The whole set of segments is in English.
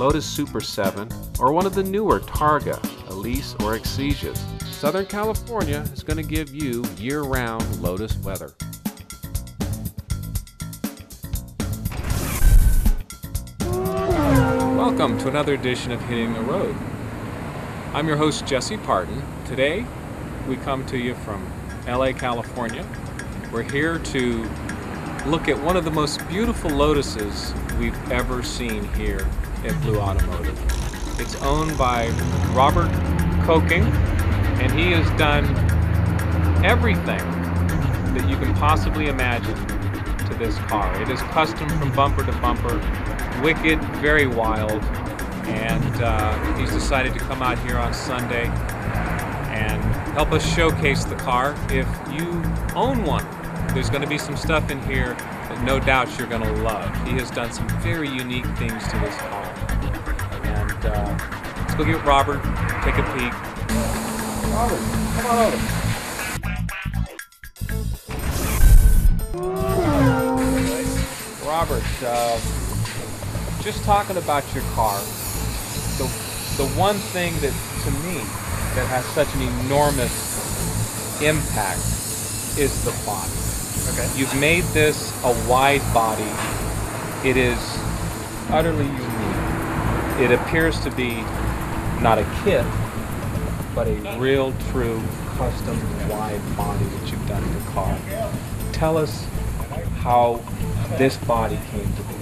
Lotus Super 7, or one of the newer Targa, Elise, or Exesias, Southern California is going to give you year-round Lotus weather. Welcome to another edition of Hitting the Road. I'm your host, Jesse Parton. Today, we come to you from LA, California. We're here to look at one of the most beautiful Lotuses we've ever seen here at Blue Automotive. It's owned by Robert Koking, and he has done everything that you can possibly imagine to this car. It is custom from bumper to bumper, wicked, very wild, and he's decided to come out here on Sunday and help us showcase the car. If you own one, there's going to be some stuff in here that no doubt you're going to love. He has done some very unique things to this car. And let's go get Robert, take a peek. Robert, come on over. Robert, just talking about your car, the one thing that, to me, that has such an enormous impact is the body. Okay. You've made this a wide body. It is utterly unique. It appears to be not a kit, but a real, true, custom wide body that you've done in the car. Tell us how this body came to be.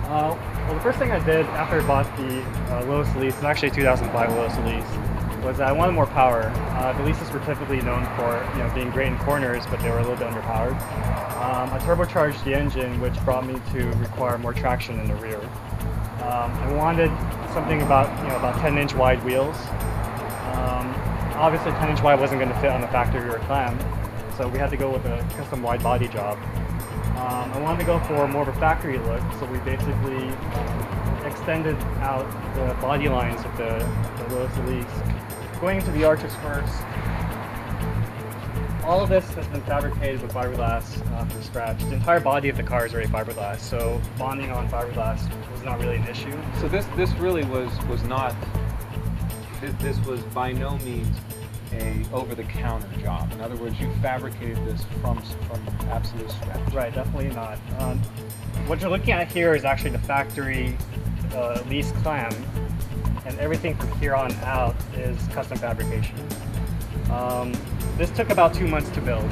Well, the first thing I did after I bought the Lotus Elise, and actually 2005 Lotus Elise, was I wanted more power. The Elises were typically known for being great in corners, but they were a little bit underpowered. I turbocharged the engine, which brought me to require more traction in the rear. I wanted something about 10-inch wide wheels. Obviously, 10-inch wide wasn't going to fit on the factory rear clam, so we had to go with a custom wide body job. I wanted to go for more of a factory look, so we basically extended out the body lines of the Lotus Elise. Going into the arches first, all of this has been fabricated with fiberglass from scratch. The entire body of the car is already fiberglass, so bonding on fiberglass was not really an issue. So this really was not, this was by no means a over-the-counter job. In other words, you fabricated this from absolute scratch. Right, definitely not. What you're looking at here is actually the factory Elise clam, and everything from here on out is custom fabrication. This took about 2 months to build.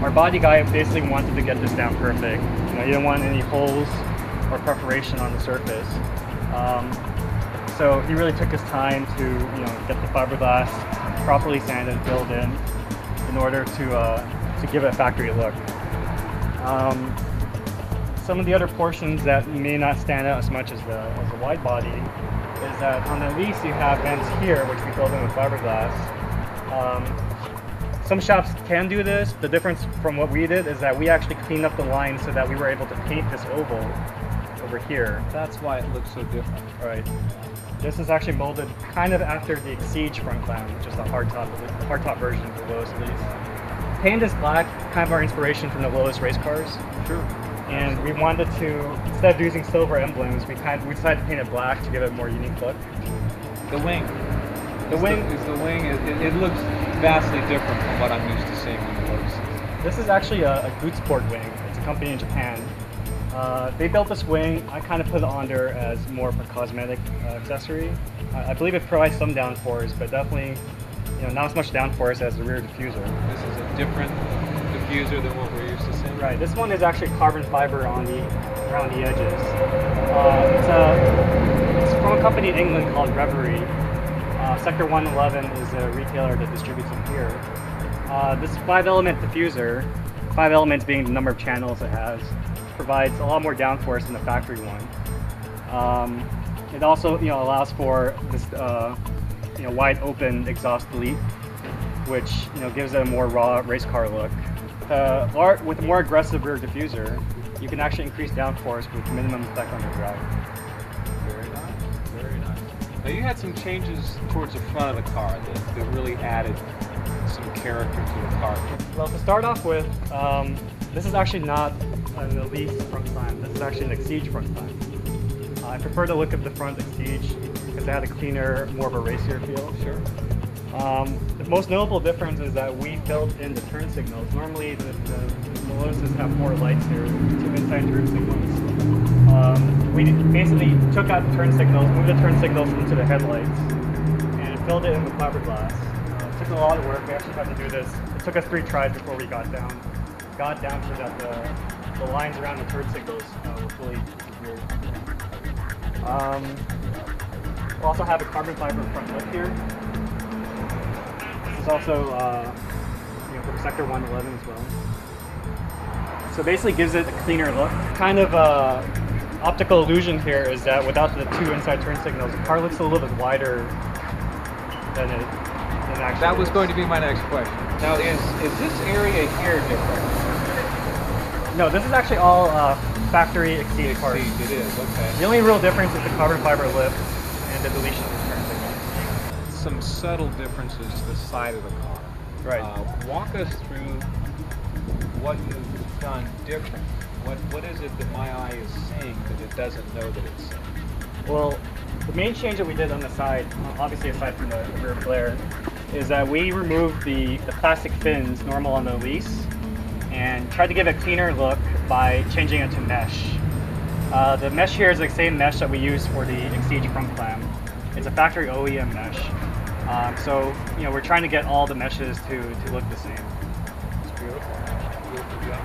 Our body guy basically wanted to get this down perfect. He didn't want any holes or perforation on the surface. So he really took his time to get the fiberglass properly sanded, filled in order to give it a factory look. Some of the other portions that may not stand out as much as the wide body is that on the Elise you have vents here, which we filled in with fiberglass. Some shops can do this. The difference from what we did is that we actually cleaned up the line so that we were able to paint this oval over here. That's why it looks so different. Right. This is actually molded kind of after the Exige front clam, which is the hardtop version of the Lotus Elise. Paint is black, kind of our inspiration from the Lotus race cars. Sure. And we wanted to, instead of using silver emblems, we decided to paint it black to give it a more unique look. The wing. The wing looks vastly different from what I'm used to seeing on the Lotus. This is actually a Gootsport wing. It's a company in Japan. They built this wing. I kind of put it on there as more of a cosmetic accessory. I believe it provides some downforce, but definitely not as much downforce as the rear diffuser. This is a different diffuser than what we're used to seeing. Right. This one is actually carbon fiber around the edges. It's from a company in England called Reverie. Sector 111 is a retailer that distributes them here. This 5-element diffuser, 5 elements being the number of channels it has, provides a lot more downforce than the factory one. It also allows for this wide open exhaust delete, which gives it a more raw race car look. With a more aggressive rear diffuser, you can actually increase downforce with minimum effect on your drive. Very nice, very nice. Now you had some changes towards the front of the car that really added some character to the car. Well, to start off with, this is actually not an Elise front climb. This is actually an Exige front climb. I prefer the look of the front Exige because it had a cleaner, more of a racier feel. Sure. The most notable difference is that we filled in the turn signals. Normally the Lotuses have 4 lights here, 2 inside turn signals. We basically took out the turn signals, moved the turn signals into the headlights, and filled it in with fiberglass. It took a lot of work. We actually had to do this. It took us 3 tries before we got down so that the lines around the turn signals were fully disappeared. We also have a carbon fiber front lip here. This is also from Sector 111 as well. So basically gives it a cleaner look. Kind of optical illusion here is that without the 2 inside turn signals, the car looks a little bit wider than it actually That was is. going to be my next question. Now, is this area here different? No, this is actually all factory Exige parts. It is, okay. The only real difference is the carbon fiber lip and the deletion of the turn signal. Some subtle differences to the side of the car. Right. Walk us through what you've done different. What is it that my eye is seeing that it doesn't know that it's seeing? Well, the main change that we did on the side, obviously aside from the rear flare, is that we removed the plastic fins normal on the Elise and tried to give a cleaner look by changing it to mesh. The mesh here is the same mesh that we use for the Exige front clam. It's a factory OEM mesh. So we're trying to get all the meshes to look the same. It's beautiful. Beautiful job.